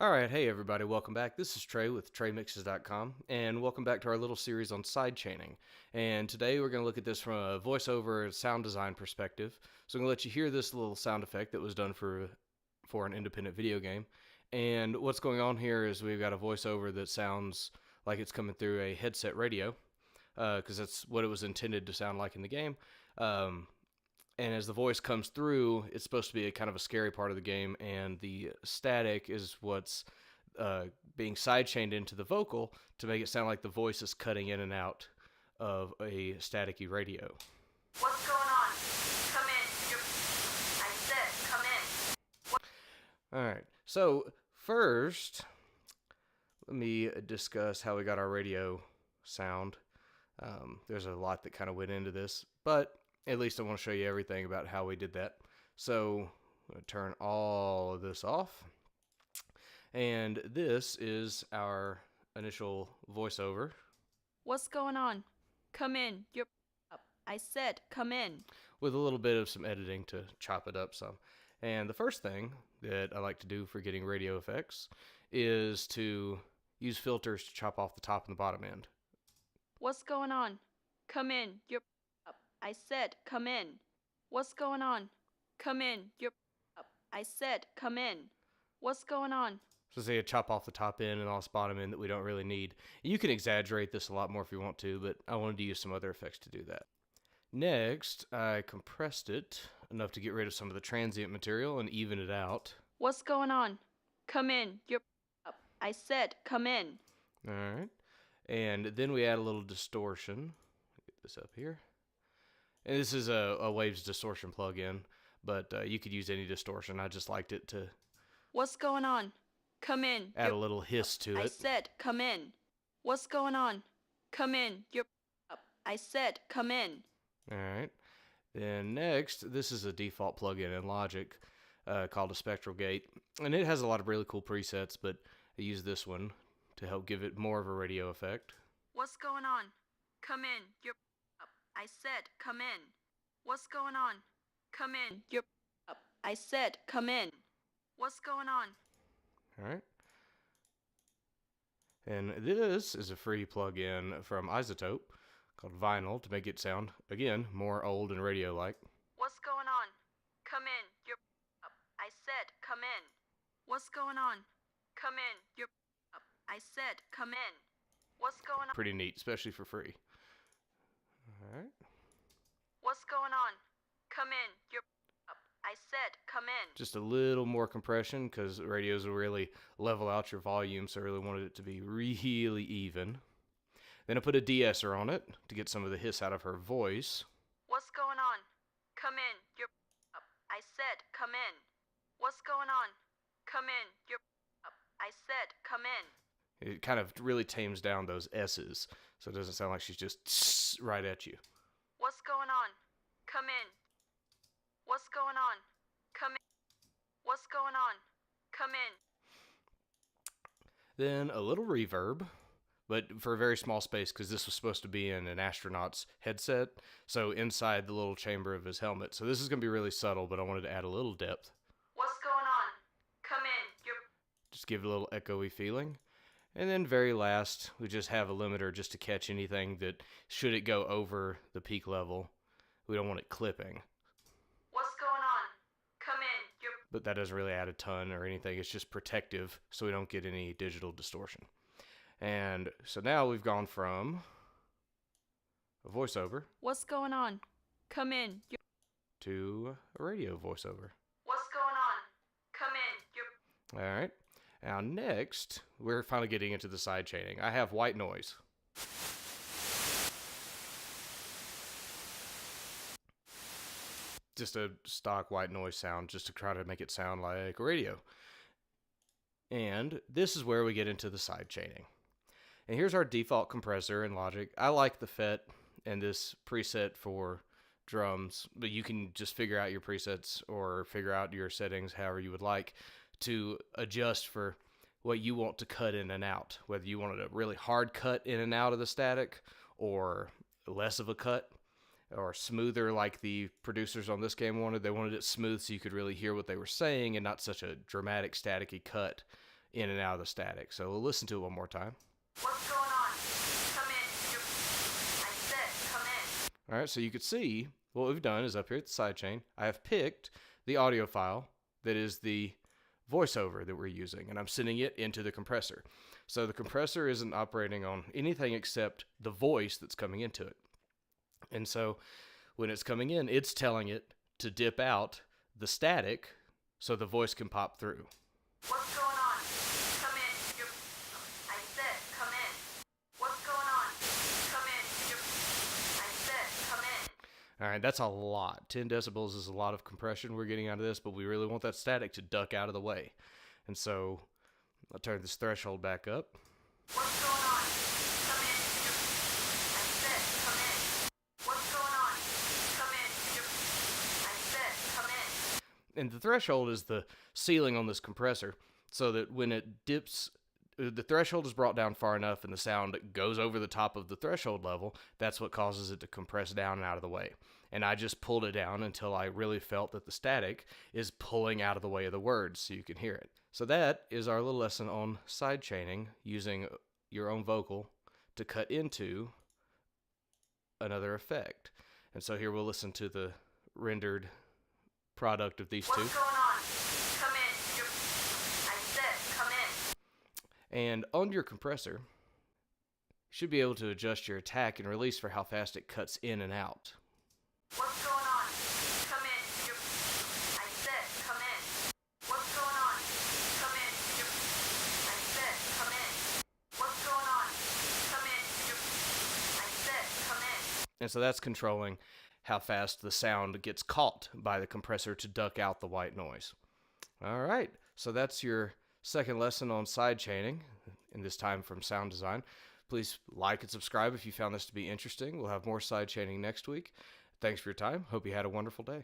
All right, hey everybody, welcome back. This is Trey with TreyMixes.com, and welcome back to our little series on sidechaining. And today we're going to look at this from a voiceover sound design perspective. So I'm going to let you hear this little sound effect that was done for an independent video game. And what's going on here is we've got a voiceover that sounds like it's coming through a headset radio, because that's what it was intended to sound like in the game. And as the voice comes through, it's supposed to be a kind of a scary part of the game, and the static is what's being sidechained into the vocal to make it sound like the voice is cutting in and out of a staticky radio. What's going on? Come in. I said, come in. All right, so first, let me discuss how we got our radio sound. There's a lot that kind of went into this, but at least I want to show you everything about how we did that. So I'm going to turn all of this off. And this is our initial voiceover. What's going on? Come in. You're up. I said, come in. With a little bit of some editing to chop it up some. And the first thing that I like to do for getting radio effects is to use filters to chop off the top and the bottom end. What's going on? Come in. You're up. I said, come in. What's going on? Come in. You're up. I said, come in. What's going on? So say you chop off the top end and all this bottom end that we don't really need. You can exaggerate this a lot more if you want to, but I wanted to use some other effects to do that. Next, I compressed it enough to get rid of some of the transient material and even it out. What's going on? Come in. You're up. I said, come in. All right. And then we add a little distortion. Get this up here. And this is a Waves distortion plugin, but you could use any distortion. I just liked it to What's going on? Come in. add a little hiss to it. I said, come in. What's going on? Come in. You're up. I said, come in. All right. Then next, this is a default plugin in Logic called a Spectral Gate. And it has a lot of really cool presets, but I use this one to help give it more of a radio effect. What's going on? Come in. You're up. I said, come in. What's going on? Come in. You're up. I said, come in. What's going on? All right. And this is a free plugin from iZotope called Vinyl to make it sound, again, more old and radio-like. What's going on? Come in. You're up. I said, come in. What's going on? Come in. You're up. I said, come in. What's going on? Pretty neat, especially for free. All right. What's going on? Come in. You're up. I said, come in. Just a little more compression because radios will really level out your volume, so I really wanted it to be really even. Then I put a de-esser on it to get some of the hiss out of her voice. What's going on? Come in. You're up. I said, come in. What's going on? Come in. You're up. I said, come in. It kind of really tames down those S's, so it doesn't sound like she's just right at you. What's going on? Come in. What's going on? Come in. What's going on? Come in. Then a little reverb, but for a very small space because this was supposed to be in an astronaut's headset, so inside the little chamber of his helmet. So this is going to be really subtle, but I wanted to add a little depth. What's going on? Come in. You're Just give it a little echoey feeling. And then very last, we just have a limiter just to catch anything that, should it go over the peak level, we don't want it clipping. What's going on? Come in. You're But that doesn't really add a ton or anything. It's just protective so we don't get any digital distortion. And so now we've gone from a voiceover What's going on? Come in. You're to a radio voiceover. What's going on? Come in. You're All right. Now next, we're finally getting into the sidechaining. I have white noise. Just a stock white noise sound just to try to make it sound like a radio. And this is where we get into the sidechaining. And here's our default compressor in Logic. I like the FET and this preset for drums, but you can just figure out your presets or figure out your settings however you would like to adjust for what you want to cut in and out, whether you wanted a really hard cut in and out of the static or less of a cut or smoother like the producers on this game wanted. They wanted it smooth so you could really hear what they were saying and not such a dramatic staticky cut in and out of the static. So we'll listen to it one more time. What's going on? Come in. I said, come in. All right, so you can see what we've done is up here at the sidechain, I have picked the audio file that is the voiceover that we're using, and I'm sending it into the compressor. So the compressor isn't operating on anything except the voice that's coming into it. And so when it's coming in, it's telling it to dip out the static so the voice can pop through. What's going on? Come in. I said, come in. What's going on? Come in. I said, come in. All right, that's a lot. 10 decibels is a lot of compression we're getting out of this, but we really want that static to duck out of the way. And so I'll turn this threshold back up. What's going on? Come in. I said, come in. What's going on? Come in. I said, come in. And the threshold is the ceiling on this compressor, so that when it dips, the threshold is brought down far enough and the sound goes over the top of the threshold level. That's what causes it to compress down and out of the way. And I just pulled it down until I really felt that the static is pulling out of the way of the words so you can hear it. So that is our little lesson on sidechaining, using your own vocal to cut into another effect. And so here we'll listen to the rendered product of these two. What's going on? Come in. I said, come in. And on your compressor, you should be able to adjust your attack and release for how fast it cuts in and out. What's going on? Come in. I said, come in. What's going on? Come in. I said, come in. What's going on? Come in. I said, come in. And so that's controlling how fast the sound gets caught by the compressor to duck out the white noise. All right, so that's your second lesson on sidechaining, and this time from sound design. Please like and subscribe if you found this to be interesting. We'll have more sidechaining next week. Thanks for your time. Hope you had a wonderful day.